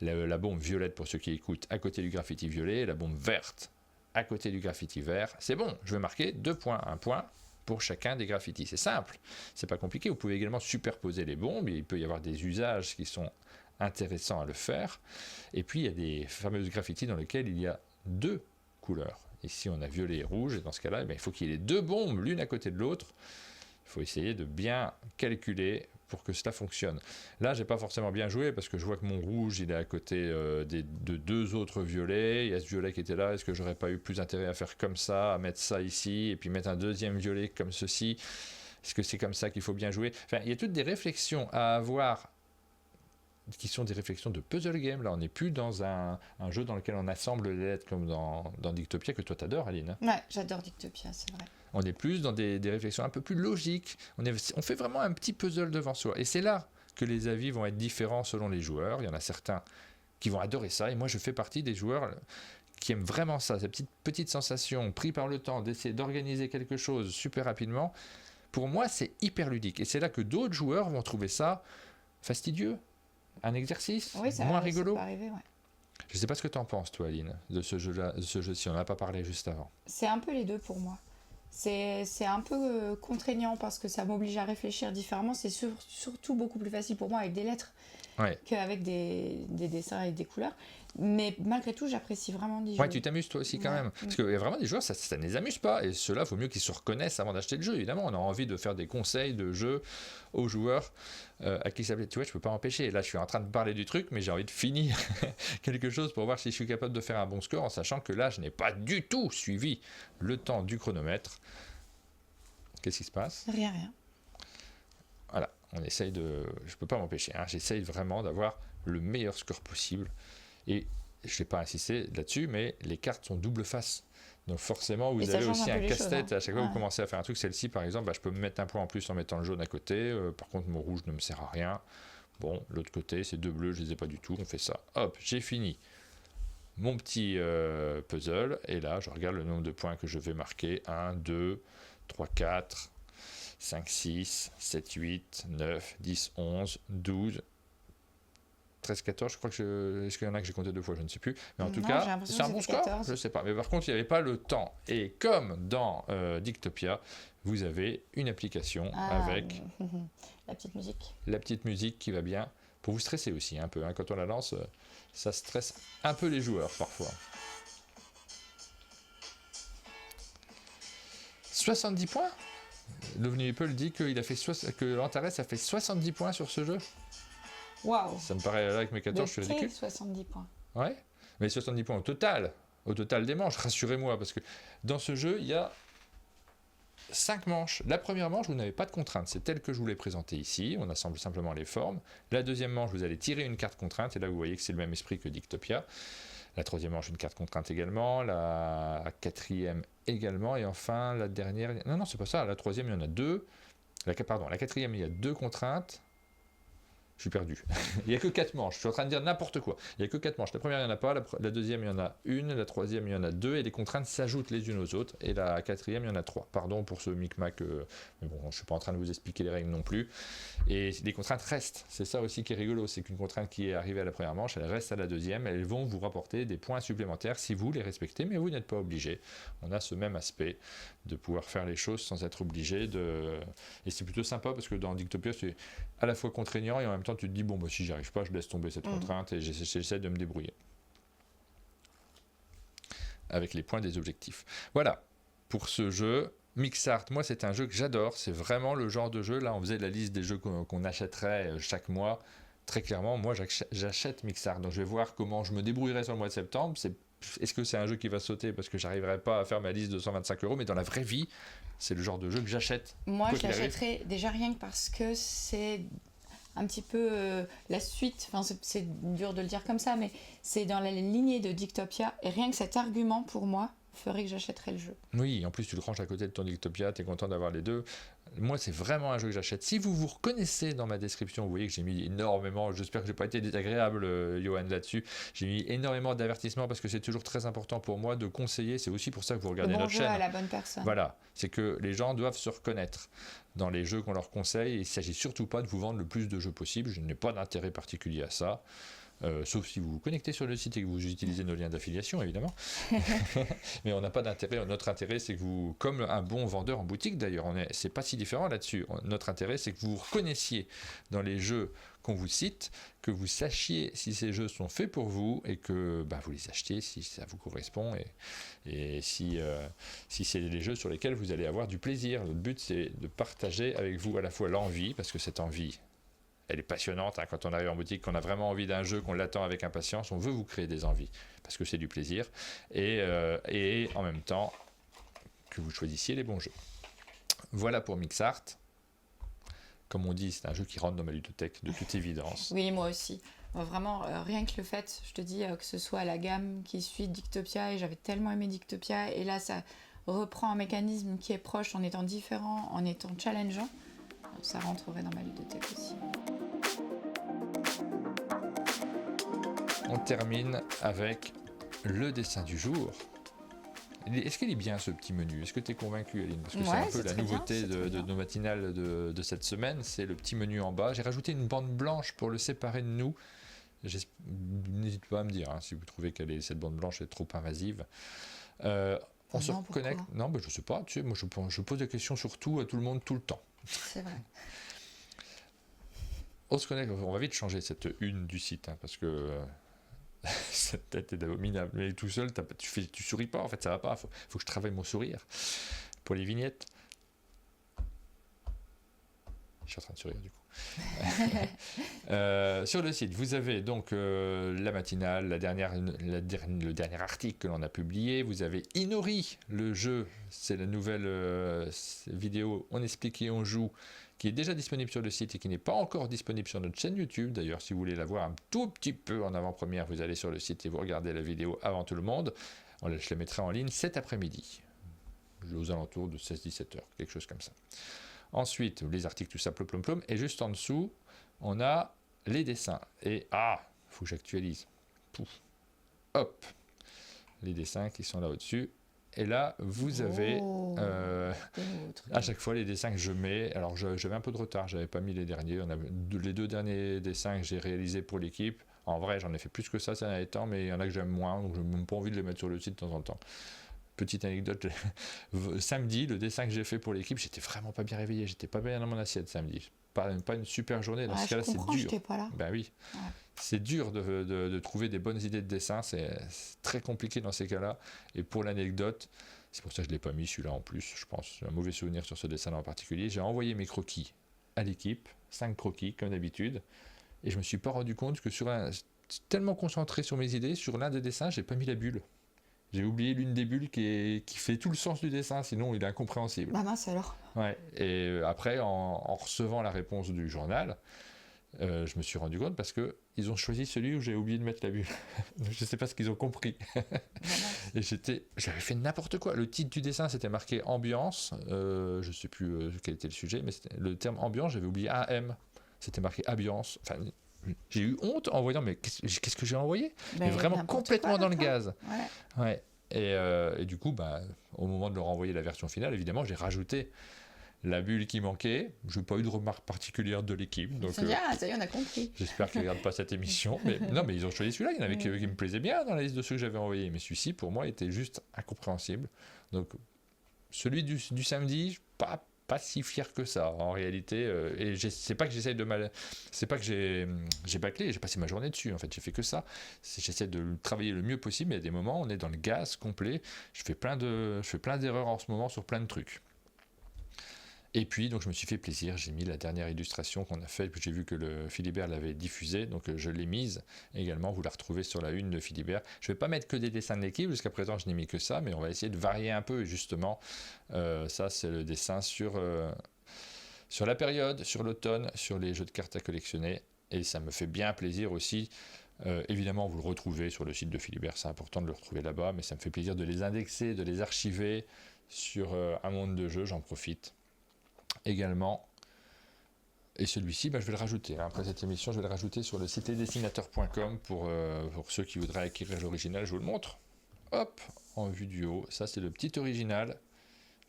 la bombe violette pour ceux qui écoutent, à côté du graffiti violet, et la bombe verte à côté du graffiti vert, c'est bon, je vais marquer 2 points, un point pour chacun des graffitis. C'est simple, c'est pas compliqué. Vous pouvez également superposer les bombes, il peut y avoir des usages qui sont intéressant à le faire. Et puis il y a des fameuses graffitis dans lesquels il y a 2 couleurs. Ici on a violet et rouge, et dans ce cas-là, il faut qu'il y ait 2 bombes l'une à côté de l'autre. Il faut essayer de bien calculer pour que cela fonctionne. Là, j'ai pas forcément bien joué parce que je vois que mon rouge il est à côté de 2 autres violets. Il y a ce violet qui était là. Est-ce que j'aurais pas eu plus intérêt à faire comme ça, à mettre ça ici, et puis mettre un deuxième violet comme ceci? Est-ce que c'est comme ça qu'il faut bien jouer? Enfin, il y a toutes des réflexions à avoir qui sont des réflexions de puzzle game. Là, on n'est plus dans un jeu dans lequel on assemble les lettres comme dans Dictopia, que toi t'adores, Aline. Ouais, j'adore Dictopia, c'est vrai. On est plus dans des réflexions un peu plus logiques. On fait vraiment un petit puzzle devant soi. Et c'est là que les avis vont être différents selon les joueurs. Il y en a certains qui vont adorer ça. Et moi, je fais partie des joueurs qui aiment vraiment ça. Cette petite sensation, pris par le temps, d'essayer d'organiser quelque chose super rapidement. Pour moi, c'est hyper ludique. Et c'est là que d'autres joueurs vont trouver ça fastidieux. Un exercice moins rigolo. Ça peut arriver, ouais. Je ne sais pas ce que tu en penses, toi, Aline, de ce jeu-là, de ce jeu-ci. On n'en a pas parlé juste avant. C'est un peu les deux pour moi. C'est un peu contraignant parce que ça m'oblige à réfléchir différemment. C'est surtout beaucoup plus facile pour moi avec des lettres qu'avec des dessins et des couleurs. Mais malgré tout, j'apprécie vraiment d'y jouer. Ouais, tu t'amuses toi aussi quand même. Parce qu'il y a vraiment des joueurs, ça ne les amuse pas. Et ceux-là, il faut mieux qu'ils se reconnaissent avant d'acheter le jeu. Évidemment, on a envie de faire des conseils de jeu aux joueurs à qui ça plaît. Tu vois, je ne peux pas empêcher. Là, je suis en train de parler du truc, mais j'ai envie de finir quelque chose pour voir si je suis capable de faire un bon score, en sachant que là, je n'ai pas du tout suivi le temps du chronomètre. Qu'est-ce qui se passe? Rien. Voilà, on essaye de... Je ne peux pas m'empêcher. J'essaye vraiment d'avoir le meilleur score possible. Et je ne vais pas insister là-dessus, mais les cartes sont double face. Donc forcément, vous avez aussi un casse-tête. À chaque fois que vous commencez à faire un truc, celle-ci par exemple, je peux me mettre un point en plus en mettant le jaune à côté. Par contre, mon rouge ne me sert à rien. Bon, l'autre côté, c'est 2 bleus, je ne les ai pas du tout. On fait ça. Hop, j'ai fini mon petit puzzle. Et là, je regarde le nombre de points que je vais marquer. 1, 2, 3, 4, 5, 6, 7, 8, 9, 10, 11, 12... 13, 14, je crois que est-ce qu'il y en a que j'ai compté 2 fois, je ne sais plus. Mais en tout cas, c'est un bon score, 14. Je ne sais pas. Mais par contre, il n'y avait pas le temps. Et comme dans Dictopia, vous avez une application avec la petite musique. La petite musique qui va bien pour vous stresser aussi un peu. Quand on la lance, ça stresse un peu les joueurs parfois. 70 points. L'OVNI Apple dit que l'Antares a fait 70 points sur ce jeu. Waouh! Ça me paraît, là, avec mes 14, je suis ridicule. 70 points. Ouais, mais 70 points au total des manches, rassurez-moi, parce que dans ce jeu, il y a 5 manches. La première manche, vous n'avez pas de contrainte, c'est telle que je vous l'ai présentée ici, on assemble simplement les formes. La deuxième manche, vous allez tirer une carte contrainte, et là, vous voyez que c'est le même esprit que Dictopia. La troisième manche, une carte contrainte également, la quatrième également, et enfin, la dernière... Non, c'est pas ça, la troisième, il y en a 2. La quatrième, il y a 2 contraintes. Je suis perdu. Il n'y a que 4 manches. Je suis en train de dire n'importe quoi. Il n'y a que 4 manches. La première, il n'y en a pas. La deuxième, il y en a une. La troisième, il y en a 2. Et les contraintes s'ajoutent les unes aux autres. Et la quatrième, il y en a 3. Pardon pour ce micmac. Mais bon, je ne suis pas en train de vous expliquer les règles non plus. Et les contraintes restent. C'est ça aussi qui est rigolo. C'est qu'une contrainte qui est arrivée à la première manche, elle reste à la deuxième. Elles vont vous rapporter des points supplémentaires si vous les respectez. Mais vous n'êtes pas obligé. On a ce même aspect de pouvoir faire les choses sans être obligé de... Et c'est plutôt sympa parce que dans Dictopia, c'est à la fois contraignant et en même temps temps, tu te dis, bon, bah, si j'y arrive pas, je laisse tomber cette contrainte et j'essaie de me débrouiller. Avec les points des objectifs. Voilà, pour ce jeu. Mixart, moi, c'est un jeu que j'adore. C'est vraiment le genre de jeu. Là, on faisait la liste des jeux qu'on achèterait chaque mois. Très clairement, moi, j'achète Mixart. Donc, je vais voir comment je me débrouillerai sur le mois de septembre. Est-ce que c'est un jeu qui va sauter parce que j'arriverai pas à faire ma liste de 125 €, mais dans la vraie vie, c'est le genre de jeu que j'achète. Moi, je l'achèterais déjà rien que parce que c'est un petit peu la suite, enfin c'est dur de le dire comme ça, mais c'est dans la lignée de Dictopia, et rien que cet argument, pour moi, ferait que j'achèterais le jeu. Oui, en plus tu le ranges à côté de ton Dictopia, tu es content d'avoir les deux. Moi, c'est vraiment un jeu que j'achète. Si vous vous reconnaissez dans ma description, vous voyez que j'ai mis énormément, j'espère que je n'ai pas été désagréable, Johan, là-dessus. J'ai mis énormément d'avertissements parce que c'est toujours très important pour moi de conseiller. C'est aussi pour ça que vous regardez notre chaîne. À la bonne personne. Voilà, c'est que les gens doivent se reconnaître dans les jeux qu'on leur conseille. Il ne s'agit surtout pas de vous vendre le plus de jeux possible. Je n'ai pas d'intérêt particulier à ça. Sauf si vous vous connectez sur le site et que vous utilisez nos liens d'affiliation, évidemment. Mais on n'a pas d'intérêt. Notre intérêt, c'est que vous, comme un bon vendeur en boutique d'ailleurs, c'est pas si différent là-dessus. Notre intérêt, c'est que vous vous reconnaissiez dans les jeux qu'on vous cite, que vous sachiez si ces jeux sont faits pour vous et que vous les achetiez si ça vous correspond et si c'est les jeux sur lesquels vous allez avoir du plaisir. Le but, c'est de partager avec vous à la fois l'envie, parce que cette envie, elle est passionnante, hein, quand on arrive en boutique, qu'on a vraiment envie d'un jeu, qu'on l'attend avec impatience, on veut vous créer des envies, parce que c'est du plaisir, et en même temps, que vous choisissiez les bons jeux. Voilà pour Mixart. Comme on dit, c'est un jeu qui rentre dans ma ludothèque, de toute évidence. Oui, moi aussi. Vraiment, rien que le fait, je te dis, que ce soit la gamme qui suit Dictopia, et j'avais tellement aimé Dictopia, et là, ça reprend un mécanisme qui est proche en étant différent, en étant challengeant. Ça rentrerait dans ma ludothèque aussi. On termine avec le dessin du jour. Est-ce qu'il est bien ce petit menu? Est-ce que tu es convaincu, Aline? Parce que c'est un peu la nouveauté de nos matinales de cette semaine, c'est le petit menu en bas. J'ai rajouté une bande blanche pour le séparer de nous. N'hésitez pas à me dire si vous trouvez que cette bande blanche est trop invasive. On se reconnecte. Non, je ne sais pas. Tu sais, moi, je pose des questions surtout à tout le monde, tout le temps. C'est vrai. On se connecte. On va vite changer cette une du site, parce que cette tête est abominable. Mais tout seul, tu souris pas. En fait, ça va pas. Faut que je travaille mon sourire pour les vignettes. Je suis en train de sourire du coup. Sur le site, vous avez donc la matinale, le dernier article que l'on a publié. Vous avez Inori, le jeu, c'est la nouvelle vidéo On explique et on joue, qui est déjà disponible sur le site et qui n'est pas encore disponible sur notre chaîne YouTube. D'ailleurs, si vous voulez la voir un tout petit peu en avant-première, vous allez sur le site et vous regardez la vidéo avant tout le monde. Je la mettrai en ligne cet après-midi, aux alentours de 16-17 heures, quelque chose comme ça. Ensuite, les articles, tout ça, plom. Et juste en dessous, on a les dessins. Et faut que j'actualise. Pouf. Hop. Les dessins qui sont là au-dessus. Et là, vous avez à chaque fois les dessins que je mets. Alors, j'avais un peu de retard, j'avais pas mis les derniers. Les 2 derniers dessins que j'ai réalisés pour l'équipe. En vrai, j'en ai fait plus que ça ces derniers temps, mais il y en a que j'aime moins, donc je n'ai même pas envie de les mettre sur le site de temps en temps. Petite anecdote, samedi, le dessin que j'ai fait pour l'équipe, j'étais vraiment pas bien réveillé, j'étais pas bien dans mon assiette samedi. Pas une super journée, dans ce cas-là, c'est dur. J'étais pas là. Ben oui, c'est dur de trouver des bonnes idées de dessin, c'est très compliqué dans ces cas-là. Et pour l'anecdote, c'est pour ça que je ne l'ai pas mis celui-là en plus, je pense, j'ai un mauvais souvenir sur ce dessin en particulier. J'ai envoyé mes croquis à l'équipe, 5 croquis comme d'habitude, et je me suis pas rendu compte que tellement concentré sur mes idées, sur l'un des dessins, j'ai pas mis la bulle. J'ai oublié l'une des bulles qui fait tout le sens du dessin, sinon il est incompréhensible. Bah mince alors. Ouais. Et après, en recevant la réponse du journal, je me suis rendu compte parce qu'ils ont choisi celui où j'ai oublié de mettre la bulle. Je ne sais pas ce qu'ils ont compris. Et j'avais fait n'importe quoi. Le titre du dessin, c'était marqué ambiance. Je ne sais plus quel était le sujet, mais le terme ambiance, j'avais oublié AM. C'était marqué ambiance. Enfin, j'ai eu honte en voyant, mais qu'est-ce que j'ai envoyé? Mais vraiment complètement dans le gaz. Ouais. Et du coup, au moment de leur envoyer la version finale, évidemment, j'ai rajouté la bulle qui manquait. Je n'ai pas eu de remarque particulière de l'équipe. Donc, ça y est, on a compris. J'espère qu'ils ne regardent pas cette émission. Mais ils ont choisi celui-là. Il y en avait qui me plaisaient bien dans la liste de ceux que j'avais envoyés. Mais celui-ci, pour moi, était juste incompréhensible. Donc, celui du samedi, pas si fier que ça en réalité. Et c'est pas que j'essaye de mal, c'est pas que j'ai bâclé, j'ai passé ma journée dessus. En fait, j'ai fait que ça. J'essaie de le travailler le mieux possible. Mais il y a des moments, on est dans le gaz complet. Je fais plein d'erreurs en ce moment sur plein de trucs. Et puis, donc, je me suis fait plaisir, j'ai mis la dernière illustration qu'on a faite, puis j'ai vu que le Philibert l'avait diffusée, donc je l'ai mise également, vous la retrouvez sur la une de Philibert. Je ne vais pas mettre que des dessins de l'équipe, jusqu'à présent je n'ai mis que ça, mais on va essayer de varier un peu, et justement, ça c'est le dessin sur la période, sur l'automne, sur les jeux de cartes à collectionner, et ça me fait bien plaisir aussi. Évidemment, vous le retrouvez sur le site de Philibert, c'est important de le retrouver là-bas, mais ça me fait plaisir de les indexer, de les archiver sur un monde de jeu, j'en profite. Également, et celui-ci, je vais le rajouter. Après cette émission, je vais le rajouter sur le site lesdessinateurs.com pour ceux qui voudraient acquérir l'original. Je vous le montre. Hop, en vue du haut. Ça, c'est le petit original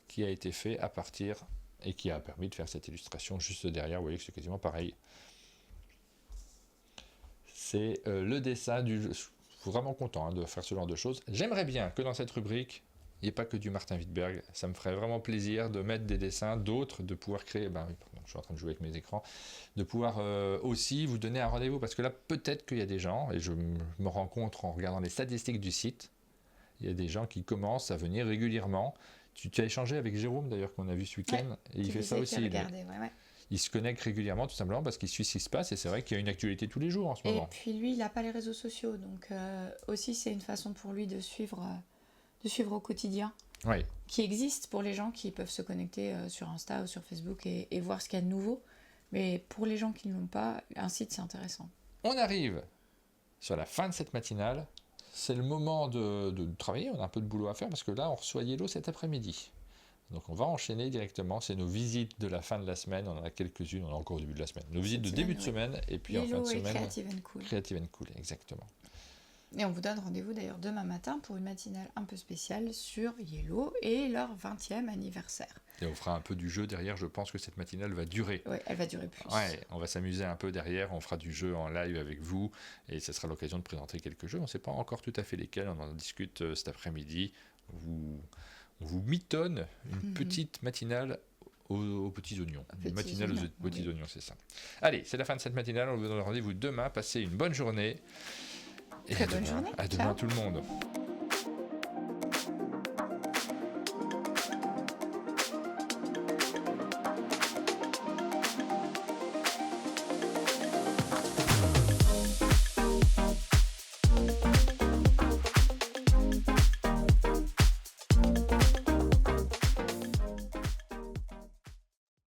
qui a été fait à partir et qui a permis de faire cette illustration juste derrière. Vous voyez que c'est quasiment pareil. C'est le dessin du jeu. Je suis vraiment content de faire ce genre de choses. J'aimerais bien que dans cette rubrique, il n'y a pas que du Martin Wittberg, ça me ferait vraiment plaisir de mettre des dessins d'autres, de pouvoir créer, je suis en train de jouer avec mes écrans, de pouvoir aussi vous donner un rendez-vous, parce que là peut-être qu'il y a des gens, et je me rends compte en regardant les statistiques du site, il y a des gens qui commencent à venir régulièrement. Tu as échangé avec Jérôme d'ailleurs qu'on a vu ce week-end, et il fait ça aussi. Il se connecte régulièrement tout simplement parce qu'il suit ce qui se passe, et c'est vrai qu'il y a une actualité tous les jours en ce moment. Et puis lui, il n'a pas les réseaux sociaux, donc aussi c'est une façon pour lui de suivre au quotidien, qui existe pour les gens qui peuvent se connecter sur Insta ou sur Facebook et voir ce qu'il y a de nouveau. Mais pour les gens qui ne l'ont pas, un site, c'est intéressant. On arrive sur la fin de cette matinale. C'est le moment de travailler. On a un peu de boulot à faire parce que là, on reçoit Yellow cet après-midi. Donc on va enchaîner directement. C'est nos visites de la fin de la semaine. On en a quelques-unes. On est encore au début de la semaine. Nos visites de début de semaine et puis Yellow en fin de semaine. Creative and Cool. Creative and Cool, exactement. Et on vous donne rendez-vous d'ailleurs demain matin pour une matinale un peu spéciale sur Yellow et leur 20e anniversaire. Et on fera un peu du jeu derrière, je pense que cette matinale va durer. Oui, elle va durer plus. Ouais, on va s'amuser un peu derrière, on fera du jeu en live avec vous et ce sera l'occasion de présenter quelques jeux. On ne sait pas encore tout à fait lesquels, on en discute cet après-midi. On vous mitonne une petite matinale aux petits oignons. Une matinale aux petits oignons, c'est ça. Allez, c'est la fin de cette matinale, on vous donne rendez-vous demain. Passez une bonne journée. Et Très bonne journée. À demain tout le monde.